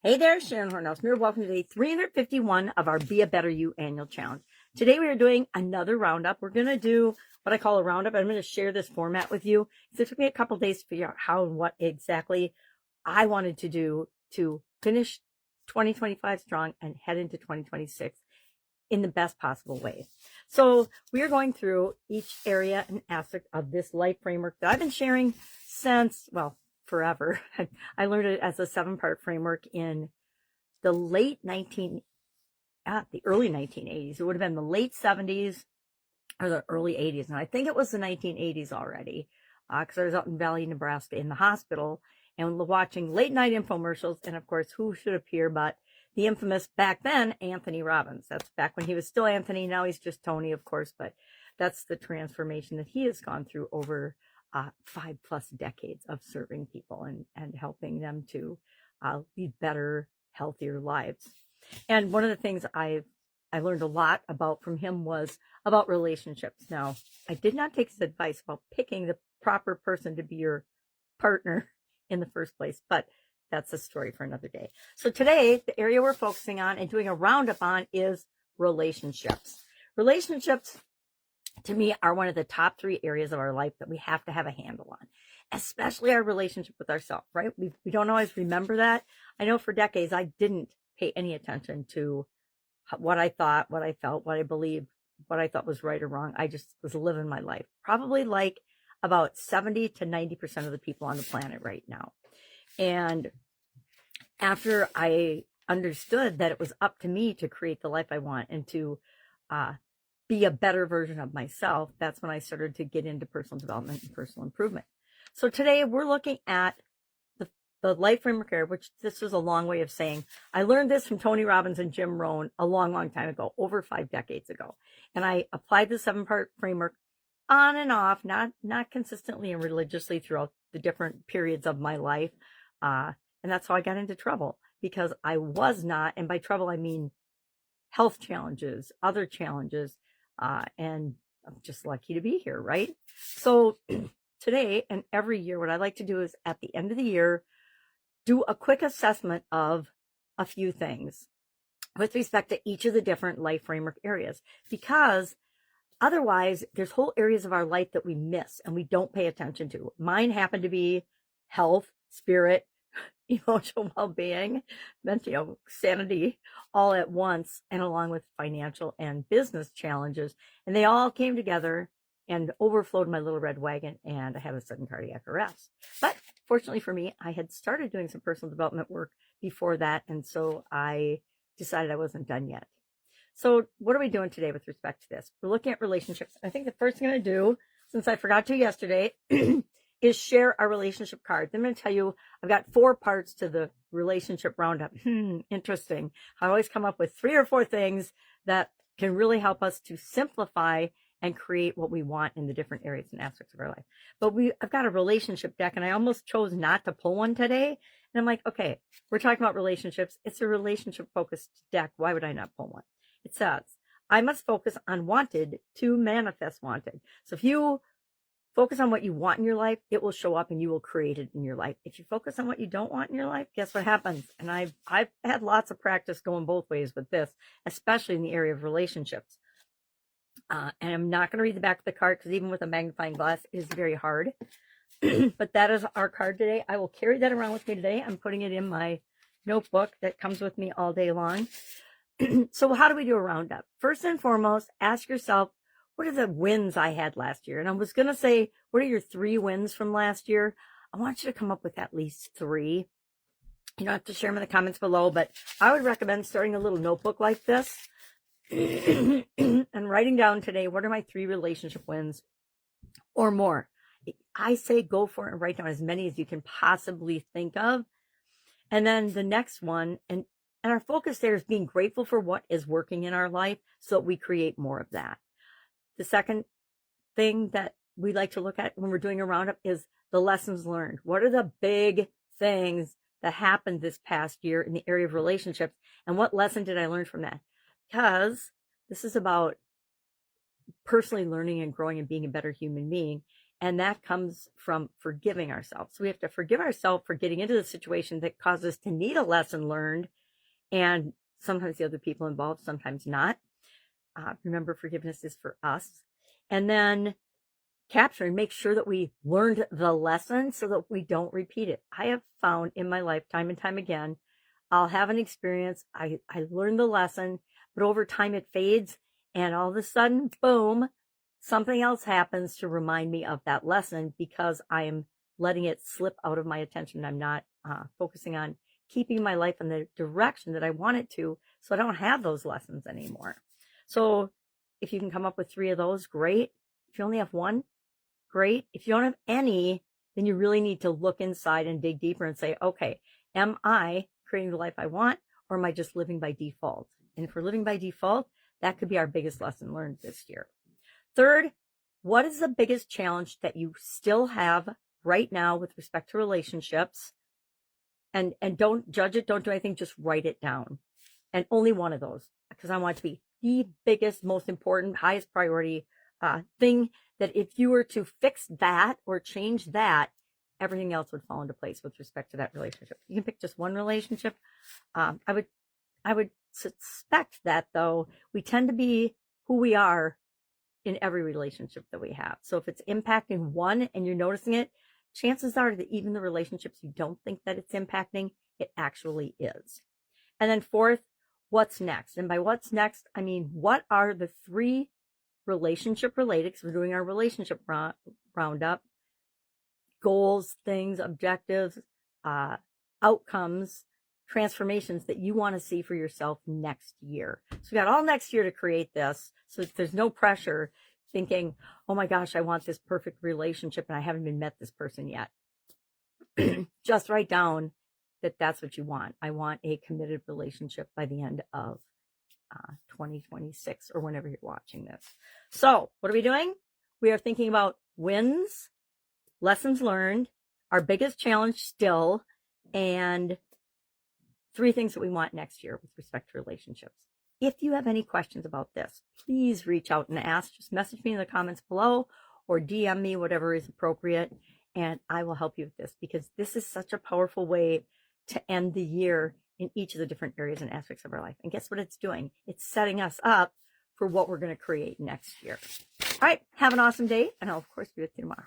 Hey there, Sharon Horne-Ellstrom. Welcome to day 351 of our Be a Better You annual challenge. Today we are doing another roundup. We're going to do what I call a roundup. I'm going to share this format with you. So it took me a couple days to figure out how and what exactly I wanted to do to finish 2025 strong and head into 2026 in the best possible way. So we are going through each area and aspect of this life framework that I've been sharing since, well, forever. I learned it as a 7-part framework in the early 1980s. It would have been the late 70s or the early 80s. And I think it was the 1980s already, because I was out in Valley, Nebraska in the hospital and watching late night infomercials. And of course, who should appear but the infamous back then, Anthony Robbins. That's back when he was still Anthony. Now he's just Tony, of course, but that's the transformation that he has gone through over 5+ decades of serving people and helping them to lead better, healthier lives. And one of the things I learned a lot about from him was about relationships. Now, I did not take his advice about picking the proper person to be your partner in the first place, but that's a story for another day. So today, the area we're focusing on and doing a roundup on is relationships. Relationships, to me, are one of the top 3 areas of our life that we have to have a handle on, especially our relationship with ourselves, right? We don't always remember that. I know for decades, I didn't pay any attention to what I thought, what I felt, what I believed, what I thought was right or wrong. I just was living my life, probably like about 70 to 90% of the people on the planet right now. And after I understood that it was up to me to create the life I want and to be a better version of myself, that's when I started to get into personal development and personal improvement. So today we're looking at the life framework area, which this was a long way of saying, I learned this from Tony Robbins and Jim Rohn a long, long time ago, over 5 decades ago. And I applied the 7-part framework on and off, not consistently and religiously throughout the different periods of my life. And that's how I got into trouble, because I was not, and by trouble, I mean health challenges, other challenges, and I'm just lucky to be here, right? So today and every year, what I like to do is at the end of the year, do a quick assessment of a few things with respect to each of the different life framework areas, because otherwise there's whole areas of our life that we miss and we don't pay attention to. Mine happen to be health, spirit, emotional well-being, mental sanity, all at once, and along with financial and business challenges. And they all came together and overflowed my little red wagon, and I had a sudden cardiac arrest. But fortunately for me, I had started doing some personal development work before that, and so I decided I wasn't done yet. So what are we doing today with respect to this? We're looking at relationships. I think the first thing I'm going to do, since I forgot to yesterday, is share our relationship cards. I'm going to tell you, I've got 4 parts to the relationship roundup. Interesting. I always come up with 3 or 4 things that can really help us to simplify and create what we want in the different areas and aspects of our life. But I've got a relationship deck, and I almost chose not to pull one today. And I'm like, okay, we're talking about relationships. It's a relationship focused deck. Why would I not pull one? It says, I must focus on wanted to manifest wanted. So if you focus on what you want in your life, it will show up and you will create it in your life. If you focus on what you don't want in your life, guess what happens? And I've had lots of practice going both ways with this, especially in the area of relationships. And I'm not going to read the back of the card, because even with a magnifying glass, it is very hard. But that is our card today. I will carry that around with me today. I'm putting it in my notebook that comes with me all day long. So how do we do a roundup? First and foremost, ask yourself, what are the wins I had last year? And I was going to say, what are your 3 wins from last year? I want you to come up with at least 3. You don't have to share them in the comments below, but I would recommend starting a little notebook like this and writing down today, what are my 3 relationship wins or more? I say go for it and write down as many as you can possibly think of. And then the next one, and our focus there is being grateful for what is working in our life so that we create more of that. The second thing that we like to look at when we're doing a roundup is the lessons learned. What are the big things that happened this past year in the area of relationships? And what lesson did I learn from that? Because this is about personally learning and growing and being a better human being. And that comes from forgiving ourselves. So we have to forgive ourselves for getting into the situation that caused us to need a lesson learned. And sometimes the other people involved, sometimes not. Remember, forgiveness is for us. And then capture and make sure that we learned the lesson so that we don't repeat it. I have found in my life, time and time again, I'll have an experience. I learned the lesson, but over time it fades. And all of a sudden, boom, something else happens to remind me of that lesson because I am letting it slip out of my attention. I'm not focusing on keeping my life in the direction that I want it to, so I don't have those lessons anymore. So if you can come up with 3 of those, great. If you only have 1, great. If you don't have any, then you really need to look inside and dig deeper and say, okay, am I creating the life I want, or am I just living by default? And if we're living by default, that could be our biggest lesson learned this year. Third, what is the biggest challenge that you still have right now with respect to relationships? And don't judge it. Don't do anything. Just write it down. And only one of those, because I want it to be the biggest, most important, highest priority thing that if you were to fix that or change that, everything else would fall into place with respect to that relationship. You can pick just one relationship. I would suspect that, though, we tend to be who we are in every relationship that we have. So if it's impacting one and you're noticing it, chances are that even the relationships you don't think that it's impacting, it actually is. And then fourth, what's next? And by what's next, I mean, what are the 3 relationship related, because we're doing our relationship roundup, goals, things, objectives, outcomes, transformations that you want to see for yourself next year. So we got all next year to create this. So there's no pressure thinking, oh my gosh, I want this perfect relationship and I haven't even met this person yet. Just write down that that's what you want. I want a committed relationship by the end of 2026 or whenever you're watching this. So what are we doing? We are thinking about wins, lessons learned, our biggest challenge still, and 3 things that we want next year with respect to relationships. If you have any questions about this, please reach out and ask. Just message me in the comments below or DM me, whatever is appropriate, and I will help you with this, because this is such a powerful way to end the year in each of the different areas and aspects of our life. And guess what it's doing? It's setting us up for what we're going to create next year. All right, have an awesome day, and I'll, of course, be with you tomorrow.